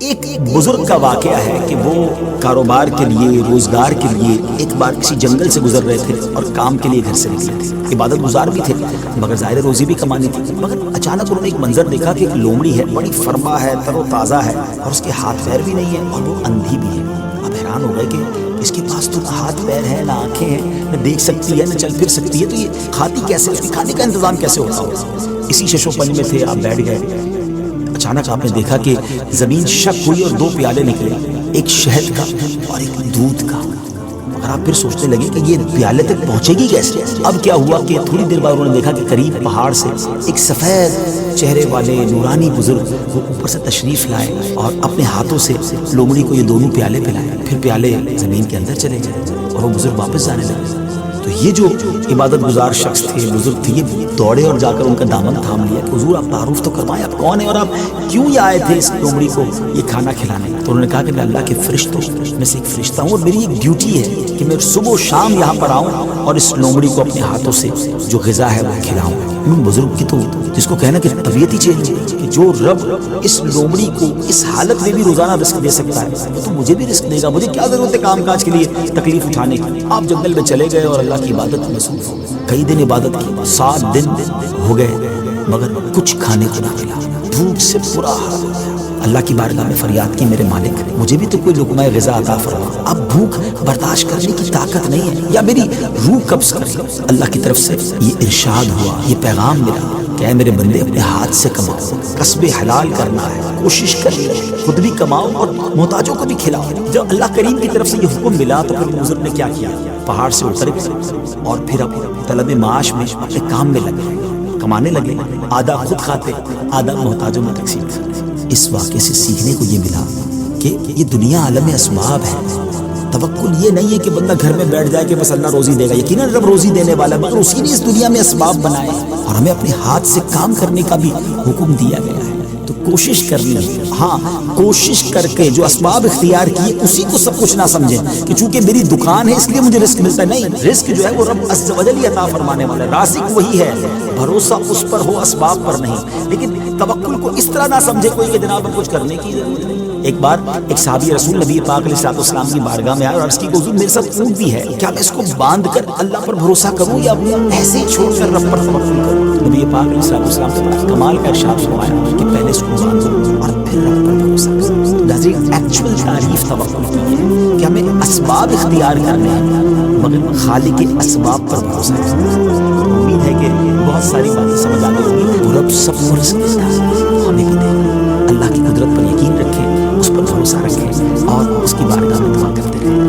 ایک بزرگ کا واقعہ ہے کہ وہ کاروبار کے لیے، روزگار کے لیے ایک بار کسی جنگل سے گزر رہے تھے اور کام کے لیے گھر سے نکلے تھے، عبادت گزار بھی تھے مگر ظاہر روزی بھی کمانی تھی۔ مگر اچانک انہوں نے ایک منظر دیکھا کہ ایک لومڑی ہے، بڑی فرما ہے، تر و تازہ ہے، اور اس کے ہاتھ پیر بھی نہیں ہے اور وہ اندھی بھی ہے۔ اب حیران ہو گئے کہ اس کے پاس تو نہ ہاتھ پیر ہے، نہ آنکھیں ہیں، نہ دیکھ سکتی ہے، نہ چل پھر سکتی ہے، تو یہ کھاتی کیسے؟ اس کے کھانے کا انتظام کیسے ہوتا ہوگا؟ اسی شش و پنج میں تھے، آپ بیٹھ گئے۔ اچانک آپ نے دیکھا کہ زمین شک ہوئی اور دو پیالے نکلے، ایک شہد کا اور ایک دودھ کا۔ مگر آپ پھر سوچنے لگے کہ یہ پیالے تک پہنچے گی کیسے؟ اب کیا ہوا کہ تھوڑی دیر بعد انہوں نے دیکھا کہ قریب پہاڑ سے ایک سفید چہرے والے نورانی بزرگ وہ اوپر سے تشریف لائے اور اپنے ہاتھوں سے لومڑی کو یہ دونوں پیالے پلائے، پھر پیالے زمین کے اندر چلے گئے اور وہ بزرگ واپس جانے لگے۔ تو یہ جو عبادت گزار شخص تھے، بزرگ تھے، یہ دوڑے اور جا کر ان کا دامن تھام لیا کہ حضور آپ تعارف تو کروائیں، آپ کون ہیں اور آپ کیوں یہ آئے تھے اس لومڑی کو یہ کھانا کھلانے؟ تو انہوں نے کہا کہ میں اللہ کے فرشتوں میں سے ایک فرشتہ ہوں اور میری ایک ڈیوٹی ہے کہ میں صبح و شام یہاں پر آؤں اور اس لومڑی کو اپنے ہاتھوں سے جو غذا ہے وہ کھلاؤں۔ بزرگ کی تو جس کو کہنا کہ طبیعت ہی چینج ہے کہ جو رب اس لومڑی کو اس حالت میں بھی روزانہ رزق دے سکتا ہے وہ تو مجھے بھی رزق دے گا، مجھے کیا ضرورت ہے کام کاج کے لیے تکلیف اٹھانے کی؟ آپ جنگل میں چلے گئے اور اللہ کی عبادت میں مصروف ہو گئے، کئی دن عبادت کی، 7 دن ہو گئے مگر کچھ کھانے کو نہ ملا، بھوک سے برا حال ہو گیا۔ اللہ کی بارگاہ میں فریاد کی، میرے مالک مجھے بھی تو کوئی لقمہ غذا عطا فرما، اب بھوک برداشت کرنے کی طاقت نہیں ہے یا میری روح قبض کر لے۔ اللہ کی طرف سے یہ ارشاد ہوا، یہ پیغام ملا کہ اے میرے بندے اپنے ہاتھ سے کماؤ، کسب حلال کرنا ہے، کوشش کر خود بھی کماؤ اور محتاجوں کو بھی کھلاؤ۔ جب اللہ کریم کی طرف سے یہ حکم ملا تو پھر بزرگ نے کیا کیا؟ پہاڑ سے اتر گئے اور پھر اب طلب معاش میں اپنے کام میں لگے، کمانے لگے، آدھا خود کھاتے، آدھا محتاجوں میں تقسیم کرتے۔ اس واقعے سے سیکھنے کو یہ ملا کہ یہ دنیا عالم اسباب ہے، توکل یہ نہیں ہے کہ بندہ گھر میں بیٹھ جائے کہ بس اللہ روزی دے گا، یقیناً رب روزی دینے والا ہے، مگر اسی نے اس دنیا میں اسباب بنائے اور ہمیں اپنے ہاتھ سے کام کرنے کا بھی حکم دیا گیا ہے۔ تو کوشش کرنی ہے، ہاں کوشش کر کے جو اسباب اختیار کیے اسی کو سب کچھ نہ سمجھیں کہ چونکہ میری دکان ہے اس لیے مجھے رزق ملتا ہے، نہیں، رزق جو ہے وہ رب عز و جل عطا فرمانے والا ہے، رازق وہی ہے، بھروسہ اس پر ہو اسباب پر نہیں۔ لیکن توکل کو اس طرح نہ سمجھے کوئی کہ جناب کچھ کرنے کی ضرورت نہیں۔ ایک بار ایک صحابی رسول نبی پاک علیہ الصلوۃ والسلام کی بارگاہ میں آئے اور عرض کی کہ حضور میرے ساتھ اونٹ بھی ہے، کیا میں اس کو باندھ کر اللہ پر بھروسہ کروں یا ایسے ہی چھوڑ کر رب پر توکل کروں؟ نبی پاک علیہ الصلوۃ والسلام نے بڑا کمال کا ارشاد فرمایا کہ پہلے اس کو باندھو اور پھر رب پر بھروسہ کرو۔ ناظرین ایکچوئل تعریف توکل کی ہے کہ ہمیں اسباب اختیار کرنے ہیں مگر خالق کے اسباب پر بھروسہ کرنا۔ امید ہے کہ بہت ساری باتیں سمجھ آ گئی ہوں گی۔ رب سب کو رزق دیتا ہے، ہمیں بھی دے گا۔ اللہ کی قدرت پر یقین رکھیں، اس پر بھروسہ رکھیں اور اس کی بارگاہ میں دعا کرتے رہیں۔